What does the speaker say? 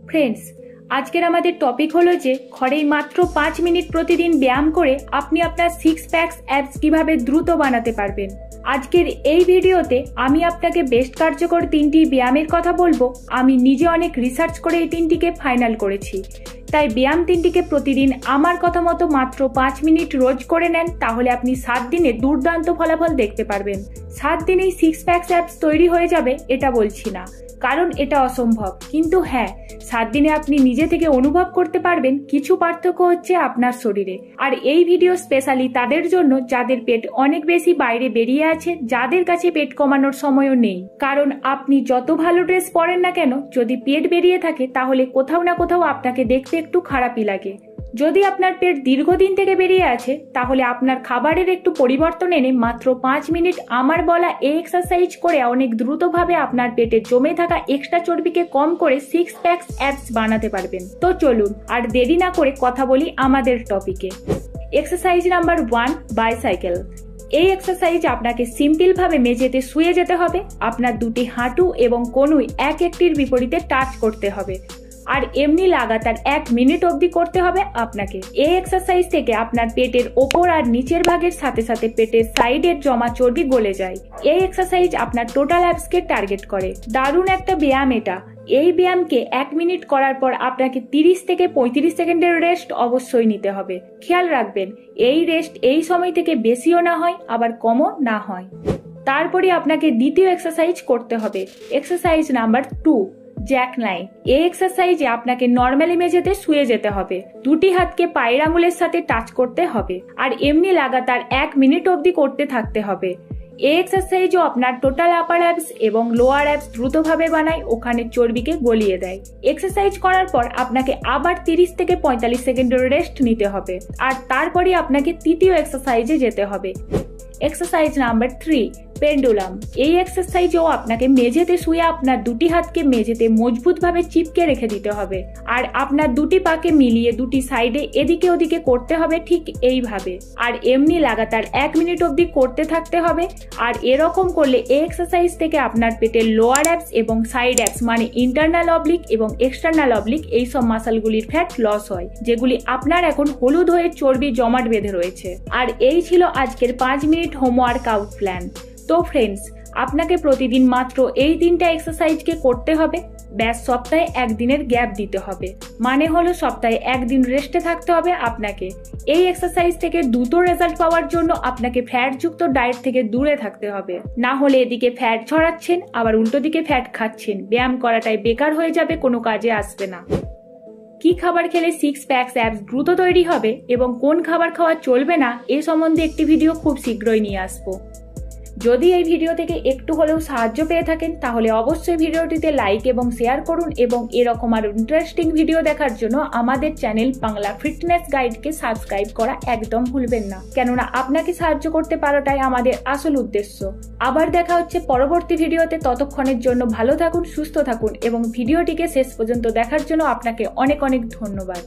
Friends, আজকের আমাদের topic হলো যে ঘরেই মাত্র 5 মিনিট প্রতিদিন ব্যায়াম করে আপনি আপনার সিক্স প্যাকস অ্যাবস কিভাবে দ্রুত বানাতে পারবেন। আজকের এই ভিডিওতে আমি আপনাকে বেস্ট কার্যকর 3টি ব্যায়ামের কথা বলবো। আমি নিজে অনেক রিসার্চ করে এই 3টিকে ফাইনাল করেছি। তাই ব্যায়াম 3টিকে প্রতিদিন আমার কথা মতো মাত্র 5 মিনিট রোজ করে নেন, তাহলে আপনি 7 দিনে দুর্দান্ত ফলাফল দেখতে পারবেন। 7 দিনেই সিক্স প্যাকস অ্যাবস তৈরি হয়ে যাবে এটা বলছি না, কারণ এটা অসম্ভব। কিন্তু হ্যাঁ, 7 দিনে আপনি নিজে থেকে অনুভব করতে পারবেন কিছু পার্থক্য হচ্ছে আপনার শরীরে। আর এই ভিডিও স্পেশালি তাদের জন্য যাদের পেট অনেক বেশি বাইরে বেরিয়ে আছে, যাদের কাছে পেট কমানোর সময়ও নেই। কারণ আপনি যত ভালো ড্রেস পরেন না কেন, যদি পেট বেরিয়ে থাকে তাহলে কোথাও না কোথাও আপনাকে দেখতে একটু খারাপই লাগে। যদি আপনার পেট দীর্ঘদিন থেকে বেরিয়ে আছে, তাহলে আপনার খাবারের একটু পরিবর্তন এনে মাত্র 5 মিনিট আমার বলা এই এক্সারসাইজ করে অনেক দ্রুতভাবে আপনার পেটে জমে থাকা এক্সট্রা চর্বিকে কম করে সিক্স প্যাকস অ্যাবস বানাতে পারবেন। তো চলুন আর দেরি না করে কথা বলি আমাদের টপিকে। Exercise number 1, bicycle. এই এক্সারসাইজ আপনাকে সিম্পল ভাবে মেঝেতে শুয়ে যেতে হবে। আপনার দুটি হাঁটু এবং কনুই এক একটির বিপরীতে টাচ করতে হবে, আর এমনি লাগাতার 1 মিনিট অবধি করতে হবে আপনাকে। এই এক্সারসাইজ থেকে আপনার পেটের ওপর আর নিচের ভাগের সাথে সাথে পেটের সাইডের জমা চর্বি গলে যায়। এই এক্সারসাইজ আপনার টোটাল অ্যাবসকে টার্গেট করে। দারুণ একটা ব্যায়াম এটা। এই ব্যায়ামকে 1 মিনিট করার পর আপনাকে 30 থেকে 35 সেকেন্ডের রেস্ট অবশ্যই নিতে হবে। খেয়াল রাখবেন এই রেস্ট এই সময় থেকে বেশিও না হয় আবার কমও না হয়। তারপরে আপনাকে দ্বিতীয় এক্সারসাইজ করতে হবে। Exercise number 2, Jack nine. এই এক্সারসাইজে আপনাকে নর্মালি মেঝেতে শুয়ে যেতে হবে। দুটি হাতকে পায়ের আঙুলের সাথে টাচ করতে হবে, আর এমনি লাগাতার 1 মিনিট অবধি করতে থাকতে হবে। এই এক্সারসাইজও আপনার টোটাল আপার অ্যাবস এবং লোয়ার অ্যাবস দ্রুতভাবে বানায়, ওখানে চর্বিকে গলিয়ে দেয়। এক্সারসাইজ করার পর আপনাকে আবার 30 থেকে 45 সেকেন্ডের রেস্ট নিতে হবে, আর তারপরে আপনাকে তৃতীয় এক্সারসাইজে যেতে হবে। Exercise number 3, pendulum. এই এক্সারসাইজও আপনাকে মেঝেতে শুয়ে আপনার দুটি হাতকে মেঝেতে মজবুতভাবে চিপকে রেখে দিতে হবে, আর আপনার দুটি পাকে মিলিয়ে দুটি সাইডে এদিকে ওদিকে করতে হবে ঠিক এইভাবে, আর এমনি লাগাতার 1 মিনিট অবধি করতে থাকতে হবে। আর এরকম করলে এই এক্সারসাইজ থেকে আপনার পেটের লোয়ার অ্যাবস এবং সাইড অ্যাবস মানে ইন্টারনাল অবলিক এবং এক্সটার্নাল অবলিক এইসব মাসলগুলির ফ্যাট লস হয়, যেগুলি আপনার এখন হলুদ হয়ে চর্বি জমাট বেঁধে রয়েছে। আর এই ছিল আজকের 5 মিনিট হোমওয়ার্ক আউট প্ল্যান। তো ফ্রেন্ডস, আপনাকে প্রতিদিন মাত্র এই 3টা এক্সারসাইজকে করতে হবে। ব্যাস সপ্তাহে 1 দিনের গ্যাপ দিতে হবে, মানে হলো সপ্তাহে 1 দিন রেস্টে থাকতে হবে আপনাকে। এই এক্সারসাইজ থেকে দ্রুত রেজাল্ট পাওয়ার জন্য আপনাকে ফ্যাটযুক্ত ডায়েট থেকে দূরে থাকতে হবে, না হলে এদিকে ফ্যাট ছড়াচ্ছেন আবার উল্টো দিকে ফ্যাট খাচ্ছেন। ব্যায়াম করাটাই বেকার হয়ে যাবে, কোনো কাজে আসবে না। কি খাবার খেলে সিক্স প্যাকস অ্যাবস দ্রুত তৈরি হবে এবং কোন খাবার খাওয়া চলবে না এ সম্বন্ধে একটি ভিডিও খুব শীঘ্রই নিয়ে আসবো। যদি এই ভিডিও থেকে একটু হলেও সাহায্য পেয়ে থাকেন, তাহলে অবশ্যই ভিডিওটিতে লাইক এবং শেয়ার করুন, এবং এরকম আরো ইন্টারেস্টিং ভিডিও দেখার জন্য আমাদের চ্যানেল বাংলা ফিটনেস গাইডকে সাবস্ক্রাইব করা একদম ভুলবেন না, কেননা আপনাকে সাহায্য করতে পারাটাই আমাদের আসল উদ্দেশ্য। আবার দেখা হচ্ছে পরবর্তী ভিডিওতে। ততক্ষণের জন্য ভালো থাকুন, সুস্থ থাকুন, এবং ভিডিওটিকে শেষ পর্যন্ত দেখার জন্য আপনাকে অনেক অনেক ধন্যবাদ।